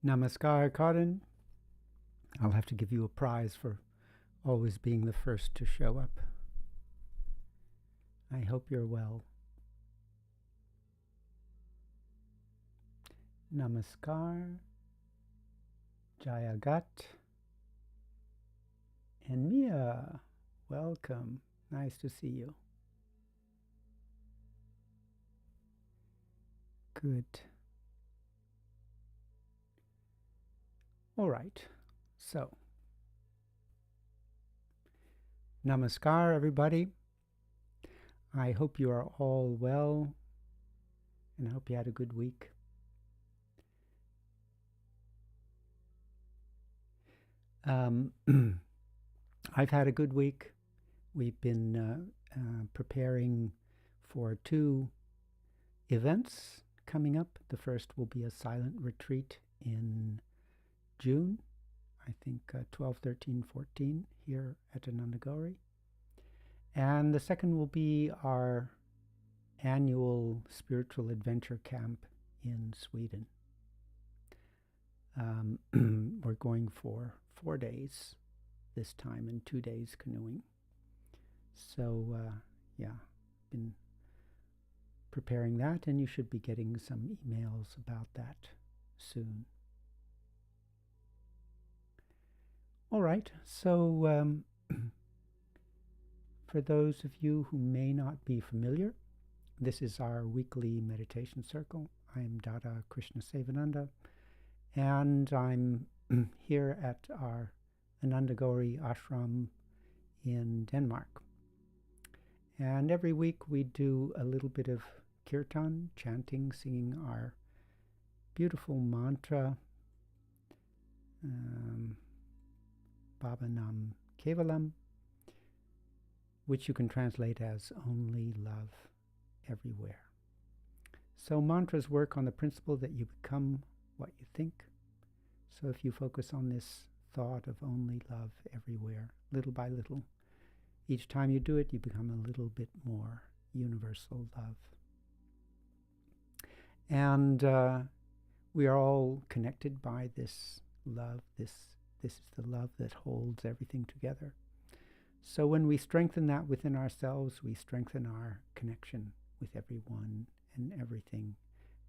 Namaskar, Karan. I'll have to give you a prize for always being the first to show up. I hope you're well. Namaskar, Jayagat, and Mia. Welcome. Nice to see you. Good. All right. So, Namaskar, everybody. I hope you are all well, and I hope you had a good week. I've had a good week. We've been preparing for 2 events coming up. The first will be a silent retreat in June, I think 12, 13, 14 here at Ananda Gauri. And the second will be our annual spiritual adventure camp in Sweden. We're going for 4 days this time and 2 days canoeing. So, been preparing that, and you should be getting some emails about that soon. All right, so for those of you who may not be familiar, this is our weekly meditation circle. I'm Dada Krsnasevananda, and I'm here at our Ananda Gauri ashram in Denmark. And every week we do a little bit of Kiirtan, chanting, singing our beautiful mantra, Baba Nam Kevalam, which you can translate as only love everywhere. So mantras work on the principle that you become what you think. So if you focus on this thought of only love everywhere, little by little, each time you do it, you become a little bit more universal love. And we are all connected by this love. This is the love that holds everything together. So when we strengthen that within ourselves, we strengthen our connection with everyone and everything.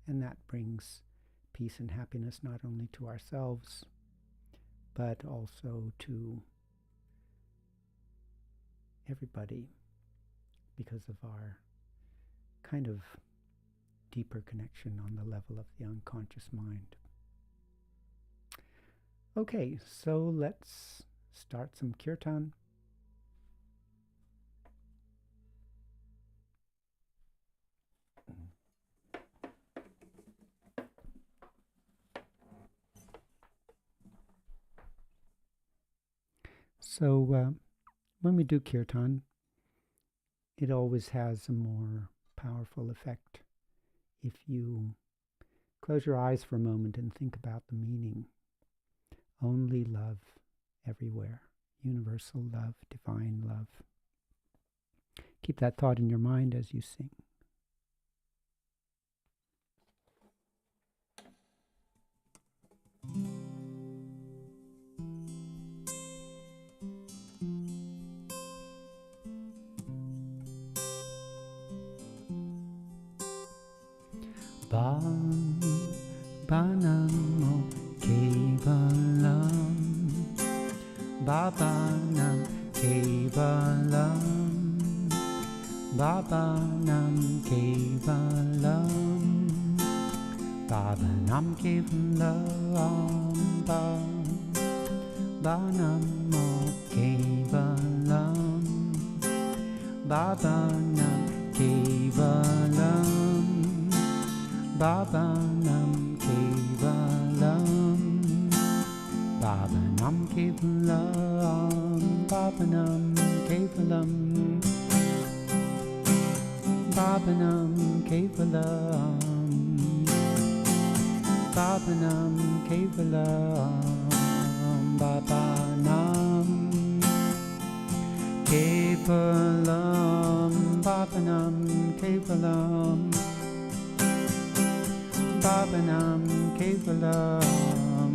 And that brings peace and happiness not only to ourselves, but also to everybody, because of our kind of deeper connection on the level of the unconscious mind. Okay, so let's start some Kiirtan. So when we do Kiirtan, it always has a more powerful effect if you close your eyes for a moment and think about the meaning. Only love everywhere. Universal love, divine love. Keep that thought in your mind as you sing. Baba Nam Kevalam, Baba Nam Kevalam, Baba Nam Kevalam, Baba Nam Kevalam, Baba Nam Kevalam, Baba Nam Kevalam, Baba Nam Kevalam, Baba Nam Kevalam, Baba Nam Kevalam, Baba Nam Kevalam, Baba Nam Kevalam, Baba Nam Kevalam, Baba Nam Kevalam, Baba Nam Kevalam,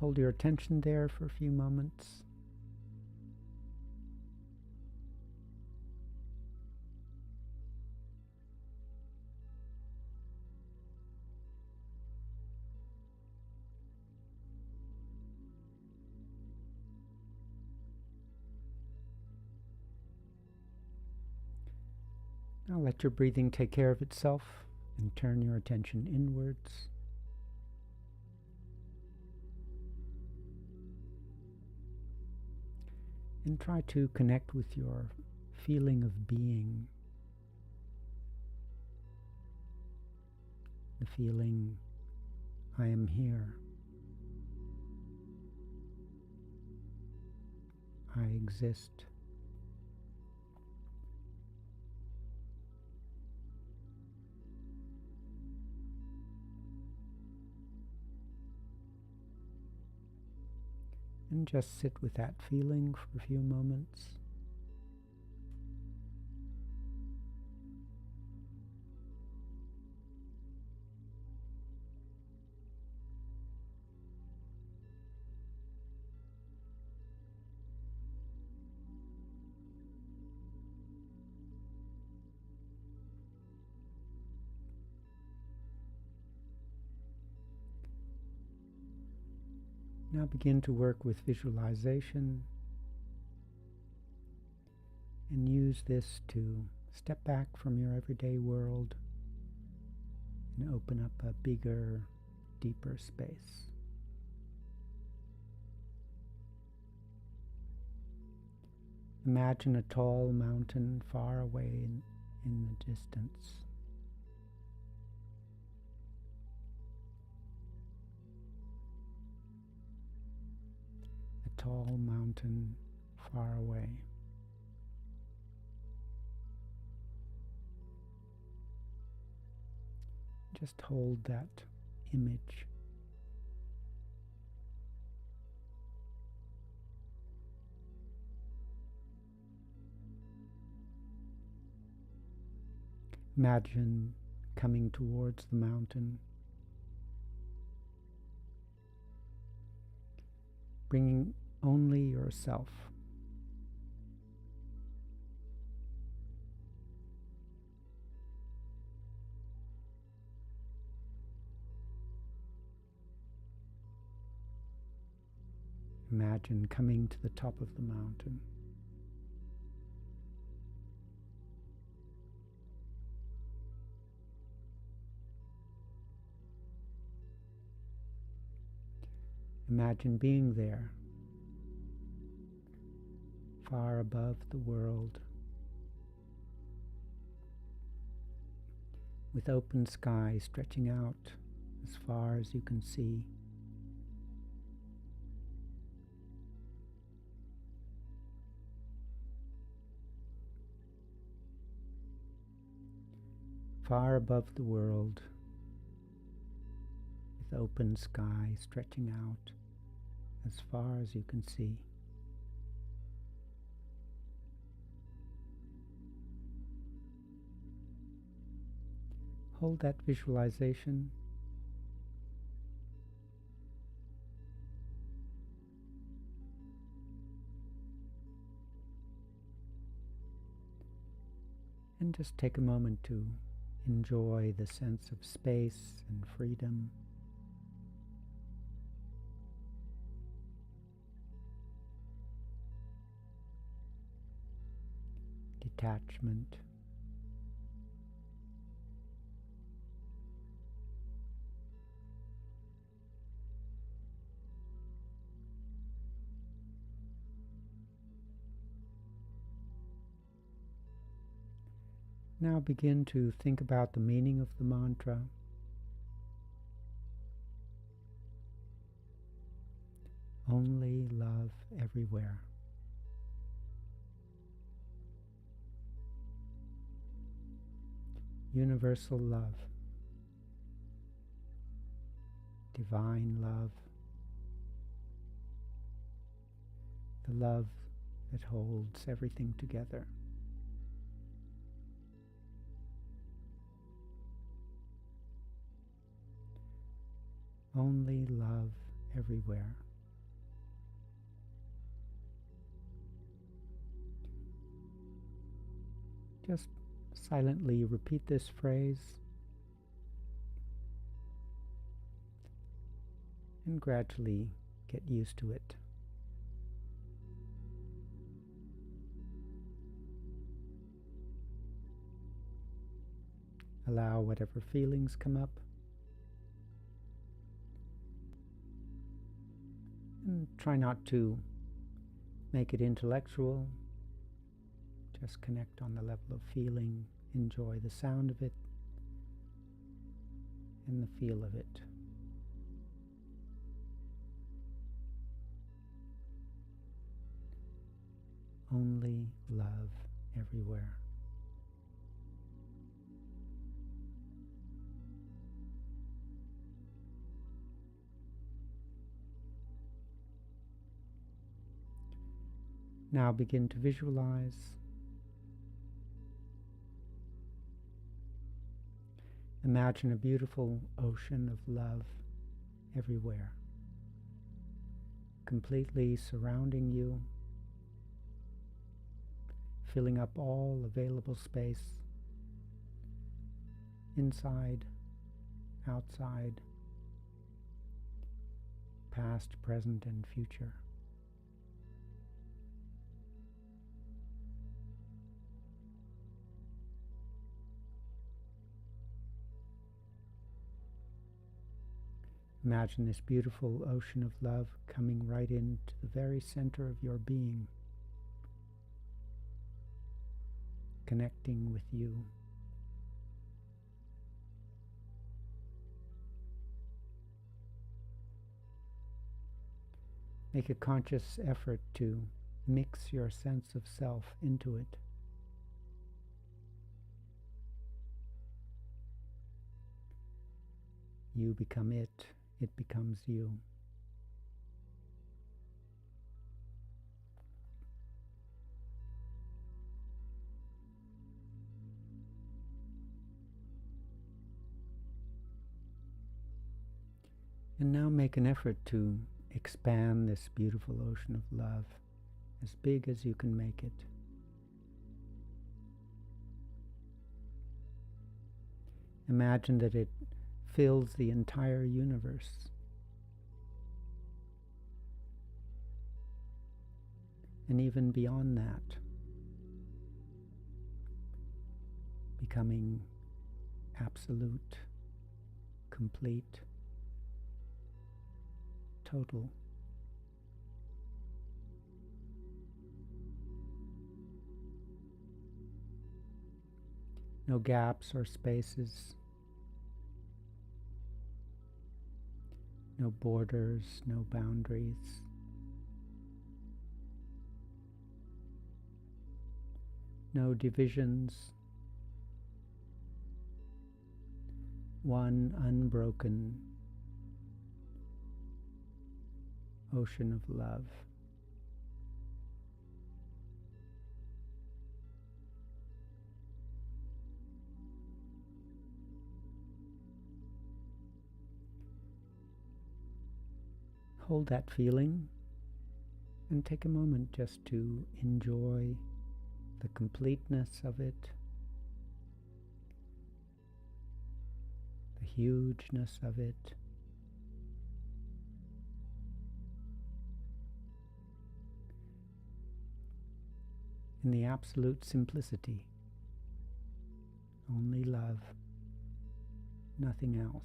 Hold your attention there for a few moments. Now let your breathing take care of itself and turn your attention inwards. And try to connect with your feeling of being. The feeling, I am here. I exist. And just sit with that feeling for a few moments. Now begin to work with visualization and use this to step back from your everyday world and open up a bigger, deeper space. Imagine a tall mountain far away in the distance. A tall mountain far away. Just hold that image. Imagine coming towards the mountain, bringing only yourself. Imagine coming to the top of the mountain. Imagine being there, far above the world, with open sky stretching out as far as you can see. Far above the world, with open sky stretching out as far as you can see. Hold that visualization. And just take a moment to enjoy the sense of space and freedom. Detachment. Now begin to think about the meaning of the mantra. Only love everywhere. Universal love. Divine love. The love that holds everything together. Only love everywhere. Just silently repeat this phrase and gradually get used to it. Allow whatever feelings come up, and try not to make it intellectual. Just connect on the level of feeling, enjoy the sound of it and the feel of it. Only love everywhere. Now begin to visualize. Imagine a beautiful ocean of love everywhere, completely surrounding you, filling up all available space, inside, outside, past, present, and future. Imagine this beautiful ocean of love coming right into the very center of your being, connecting with you. Make a conscious effort to mix your sense of self into it. You become it, it becomes you. And now make an effort to expand this beautiful ocean of love as big as you can make it. Imagine that it fills the entire universe. And even beyond that, becoming absolute, complete, total. No gaps or spaces, no borders, no boundaries. No divisions. One unbroken ocean of love. Hold that feeling and take a moment just to enjoy the completeness of it, the hugeness of it, and the absolute simplicity. Only love, nothing else.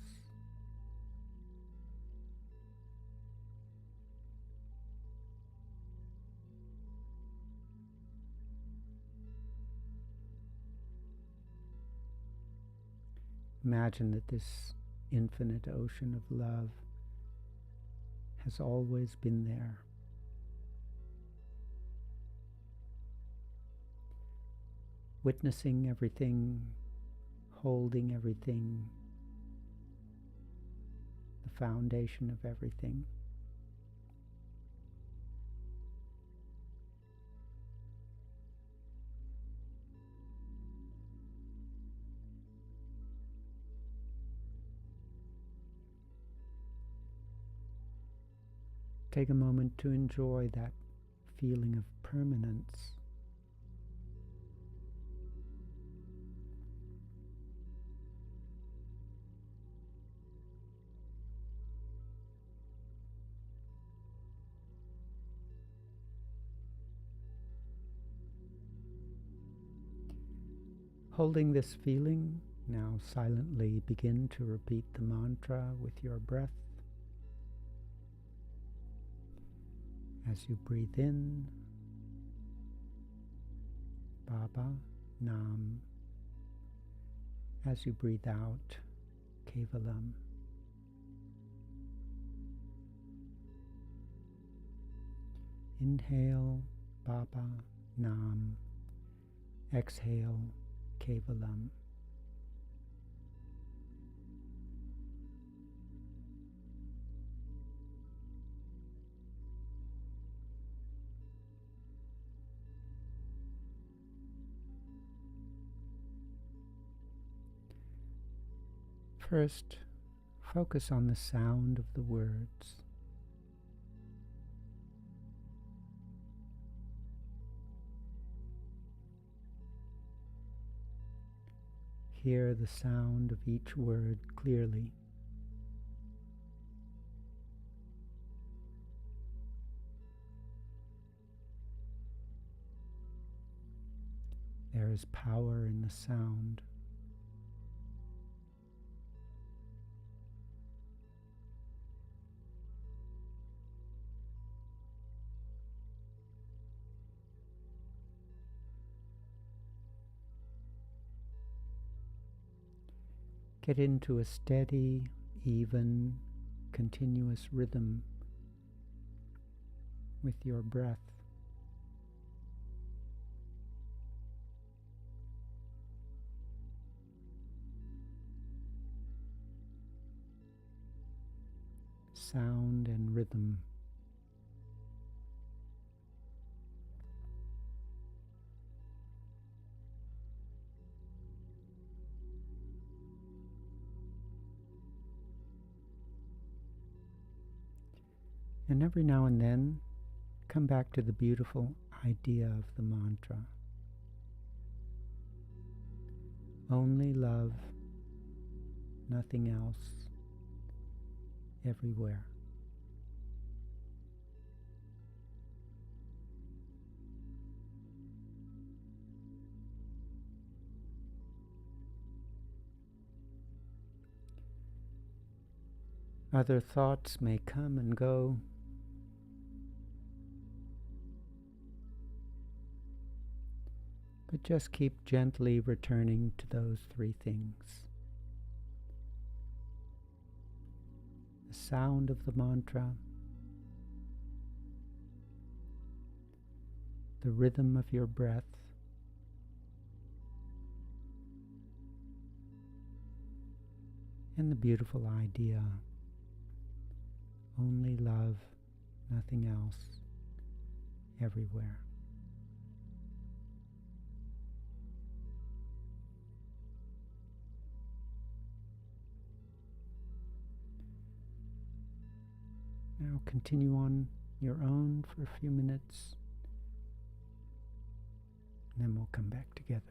Imagine that this infinite ocean of love has always been there. Witnessing everything, holding everything, the foundation of everything. Take a moment to enjoy that feeling of permanence. Holding this feeling, now silently begin to repeat the mantra with your breath. As you breathe in, Baba, Nam. As you breathe out, Kevalam. Inhale, Baba, Nam. Exhale, Kevalam. First, focus on the sound of the words. Hear the sound of each word clearly. There is power in the sound. Get into a steady, even, continuous rhythm with your breath. Sound and rhythm. And every now and then, come back to the beautiful idea of the mantra. Only love, nothing else, everywhere. Other thoughts may come and go. But just keep gently returning to those three things. The sound of the mantra, the rhythm of your breath, and the beautiful idea, only love, nothing else, everywhere. Now continue on your own for a few minutes, and then we'll come back together.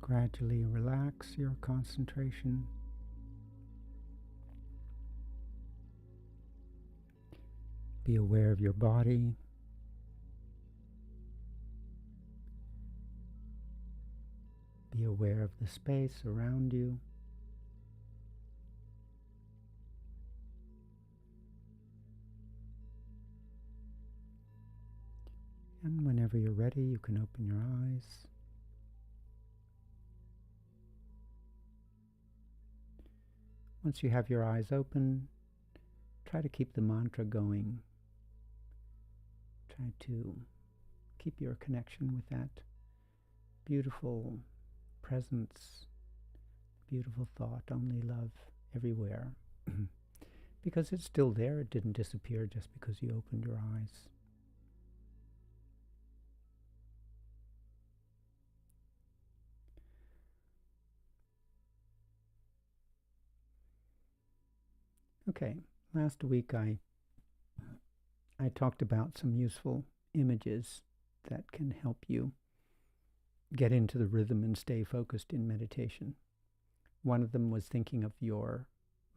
Gradually relax your concentration. Be aware of your body. Be aware of the space around you. And whenever you're ready, you can open your eyes. Once you have your eyes open, try to keep the mantra going. Try to keep your connection with that beautiful presence, beautiful thought, only love everywhere. Because it's still there, it didn't disappear just because you opened your eyes. Okay, last week I talked about some useful images that can help you get into the rhythm and stay focused in meditation. One of them was thinking of your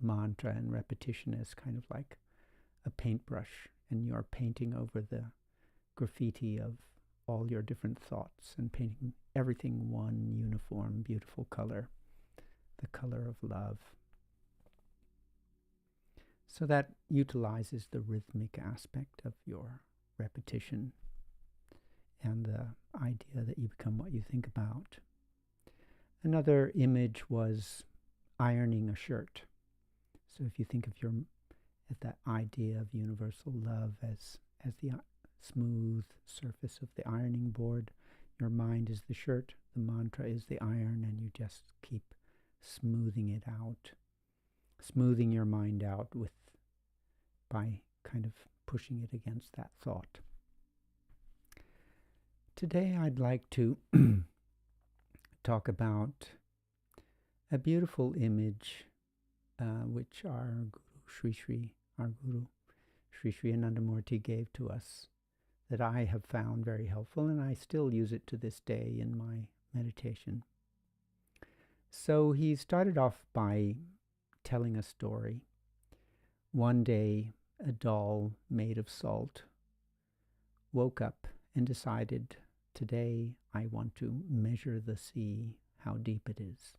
mantra and repetition as kind of like a paintbrush, and you're painting over the graffiti of all your different thoughts and painting everything one uniform, beautiful color, the color of love. So that utilizes the rhythmic aspect of your repetition and the idea that you become what you think about. Another image was ironing a shirt. So if you think of that idea of universal love as the smooth surface of the ironing board, your mind is the shirt, the mantra is the iron, and you just keep smoothing it out, smoothing your mind out by kind of pushing it against that thought. Today I'd like to talk about a beautiful image which our Guru Sri Anandamurti gave to us, that I have found very helpful, and I still use it to this day in my meditation. So he started off by telling a story. One day, a doll made of salt woke up and decided, today I want to measure the sea, how deep it is.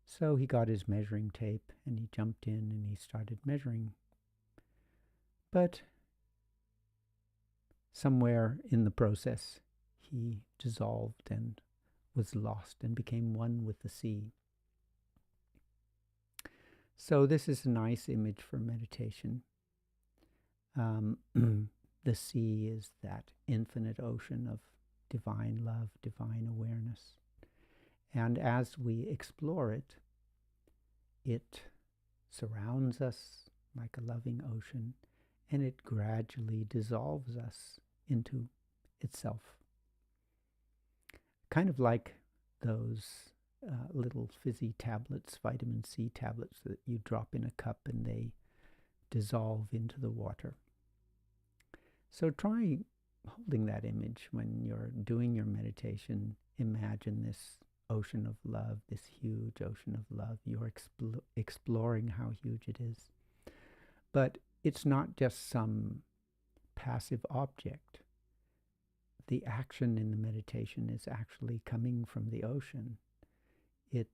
So he got his measuring tape and he jumped in and he started measuring. But somewhere in the process, he dissolved and was lost and became one with the sea. So this is a nice image for meditation. The sea is that infinite ocean of divine love, divine awareness. And as we explore it, it surrounds us like a loving ocean, and it gradually dissolves us into itself. Kind of like those little fizzy tablets, vitamin C tablets that you drop in a cup and they dissolve into the water. So try holding that image when you're doing your meditation. Imagine this ocean of love, this huge ocean of love. You're exploring how huge it is. But it's not just some passive object. The action in the meditation is actually coming from the ocean. It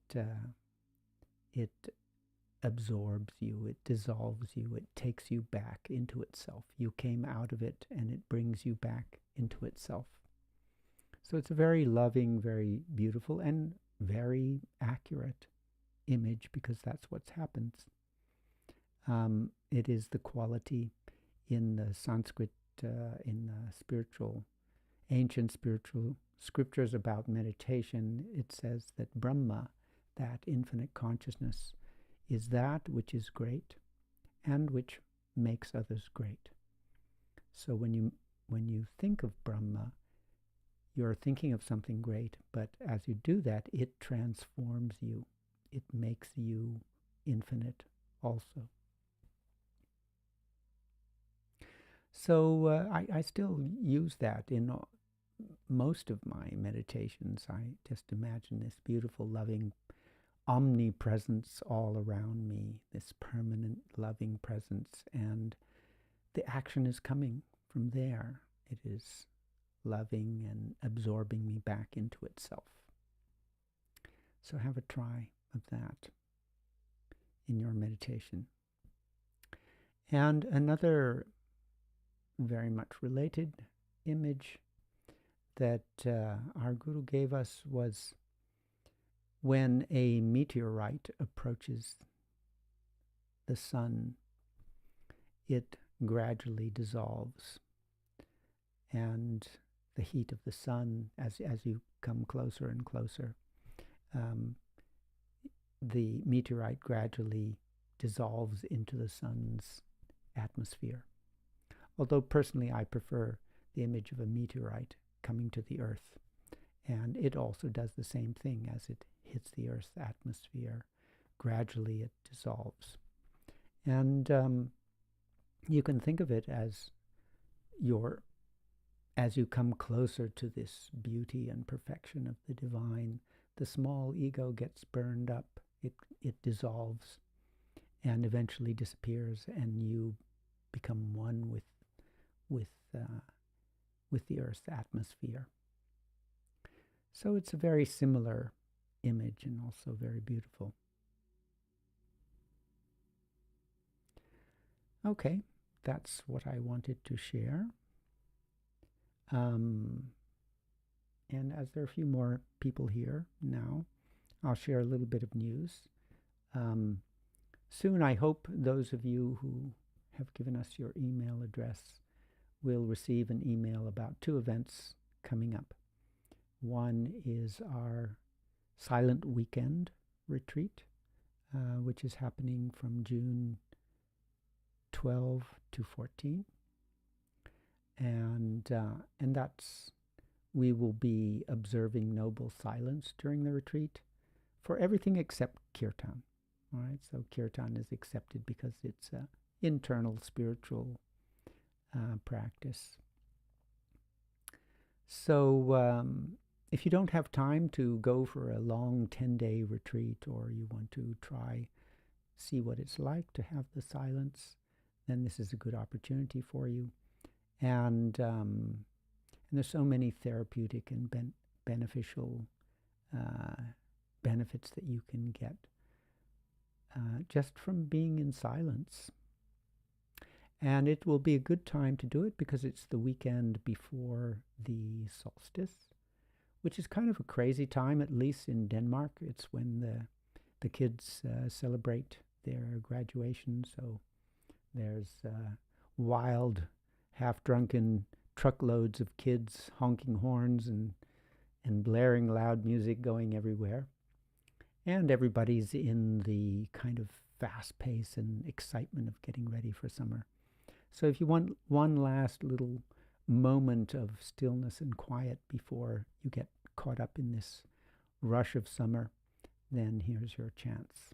absorbs you, it dissolves you, it takes you back into itself. You came out of it and it brings you back into itself. So it's a very loving, very beautiful, and very accurate image, because that's what happens. It is the quality in the Sanskrit, in the ancient spiritual scriptures about meditation. It says that Brahma, that infinite consciousness, is that which is great and which makes others great. So when you think of Brahma, you're thinking of something great, but as you do that, it transforms you. It makes you infinite also. So I still use that in most of my meditations, I just imagine this beautiful, loving omnipresence all around me, this permanent, loving presence, and the action is coming from there. It is loving and absorbing me back into itself. So have a try of that in your meditation. And another very much related image that our Guru gave us was when a meteorite approaches the sun, it gradually dissolves, and the heat of the sun, as you come closer and closer, the meteorite gradually dissolves into the sun's atmosphere. Although personally I prefer the image of a meteorite coming to the earth, and it also does the same thing. As it hits the earth's atmosphere, gradually it dissolves. And you can think of it as you come closer to this beauty and perfection of the divine, the small ego gets burned up, it dissolves, and eventually disappears, and you become one with the earth's atmosphere. So it's a very similar image and also very beautiful. Okay, that's what I wanted to share. And as there are a few more people here now, I'll share a little bit of news. Soon, I hope those of you who have given us your email address will receive an email about 2 events coming up. One is our Silent Weekend retreat, which is happening from June 12 to 14. And that's, we will be observing noble silence during the retreat for everything except Kiirtan. All right, so Kiirtan is accepted because it's an internal spiritual practice. So if you don't have time to go for a long 10-day retreat, or you want to see what it's like to have the silence, then this is a good opportunity for you. And there's so many therapeutic and beneficial benefits that you can get just from being in silence. And it will be a good time to do it because it's the weekend before the solstice, which is kind of a crazy time, at least in Denmark. It's when the kids celebrate their graduation, so there's wild, half-drunken truckloads of kids honking horns and blaring loud music going everywhere. And everybody's in the kind of fast pace and excitement of getting ready for summer. So if you want one last little moment of stillness and quiet before you get caught up in this rush of summer, then here's your chance.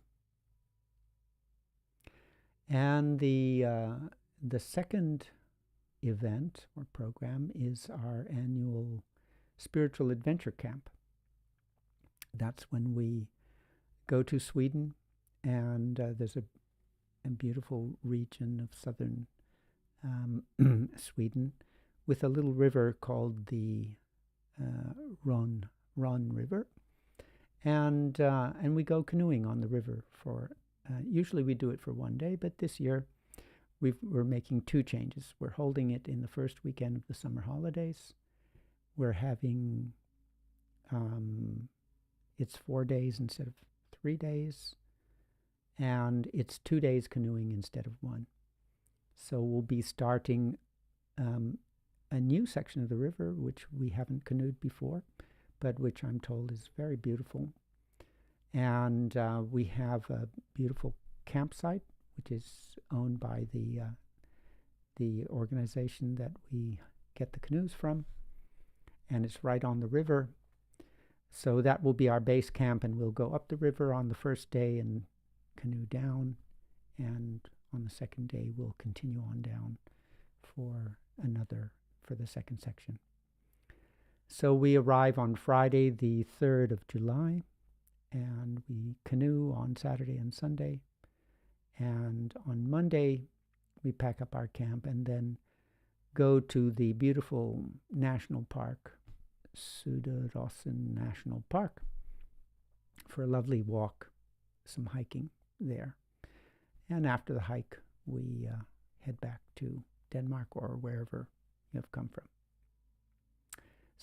And the second event or program is our annual spiritual adventure camp. That's when we go to Sweden, and there's a beautiful region of southern Sweden with a little river called the Ron River, and we go canoeing on the river for. Usually we do it for 1 day, but this year we're making 2 changes. We're holding it in the first weekend of the summer holidays. We're having it's 4 days instead of 3 days, and it's 2 days canoeing instead of 1. So we'll be starting a new section of the river, which we haven't canoed before, but which I'm told is very beautiful. And we have a beautiful campsite, which is owned by the organization that we get the canoes from, and it's right on the river. So that will be our base camp, and we'll go up the river on the first day and canoe down, and on the second day we'll continue on down for the second section. So we arrive on Friday, the 3rd of July, and we canoe on Saturday and Sunday. And on Monday, we pack up our camp and then go to the beautiful national park, Sudarossen National Park, for a lovely walk, some hiking there. And after the hike, we head back to Denmark or wherever you have come from.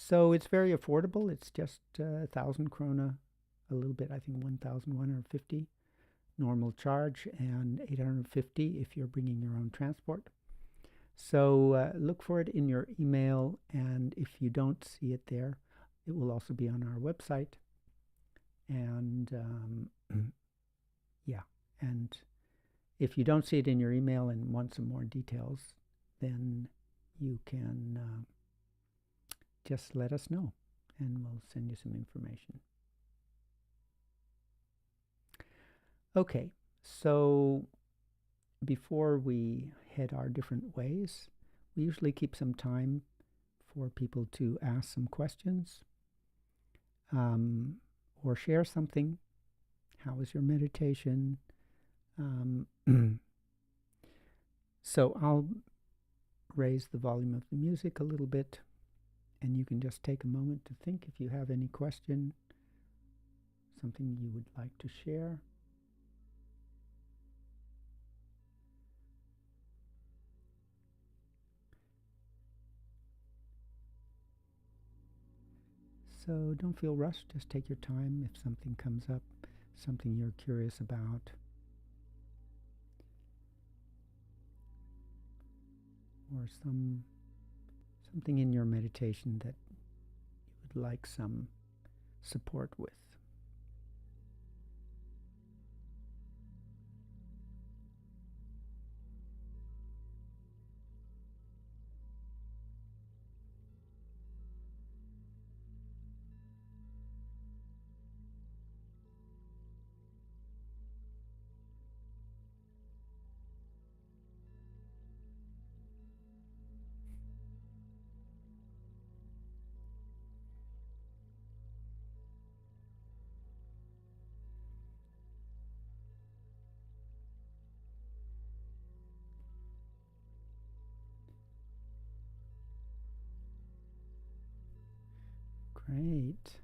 So it's very affordable. It's just 1,000 krona, a little bit, I think 1,150 normal charge, and 850 if you're bringing your own transport. So look for it in your email, and if you don't see it there, it will also be on our website. And yeah, and if you don't see it in your email and want some more details, then you can just let us know, and we'll send you some information. Okay, so before we head our different ways, we usually keep some time for people to ask some questions or share something. How was your meditation? So I'll raise the volume of the music a little bit, and you can just take a moment to think if you have any question, something you would like to share. So don't feel rushed, just take your time if something comes up, something you're curious about. Or something in your meditation that you would like some support with. Great.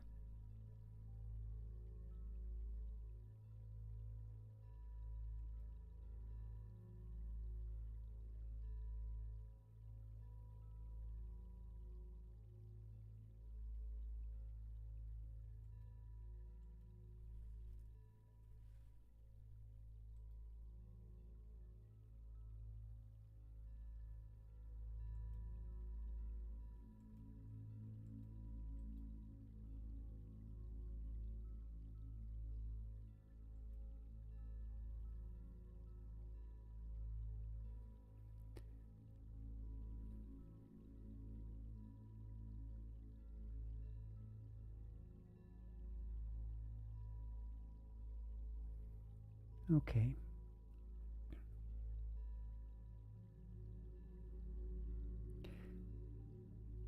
Okay.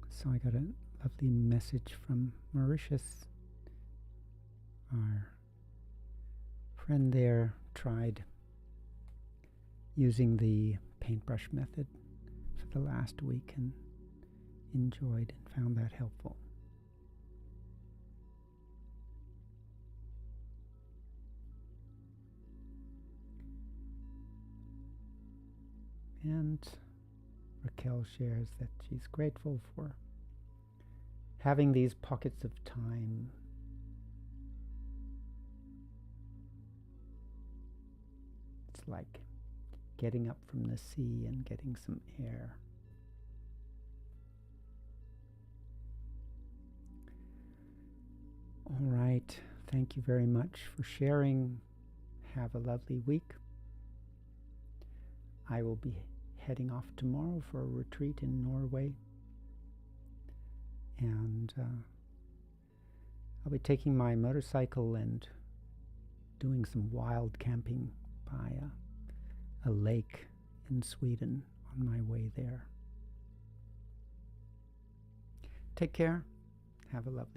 So I got a lovely message from Mauritius. Our friend there tried using the paintbrush method for the last week and enjoyed and found that helpful. And Raquel shares that she's grateful for having these pockets of time. It's like getting up from the sea and getting some air. All right. Thank you very much for sharing. Have a lovely week. I will be heading off tomorrow for a retreat in Norway. And I'll be taking my motorcycle and doing some wild camping by a lake in Sweden on my way there. Take care. Have a lovely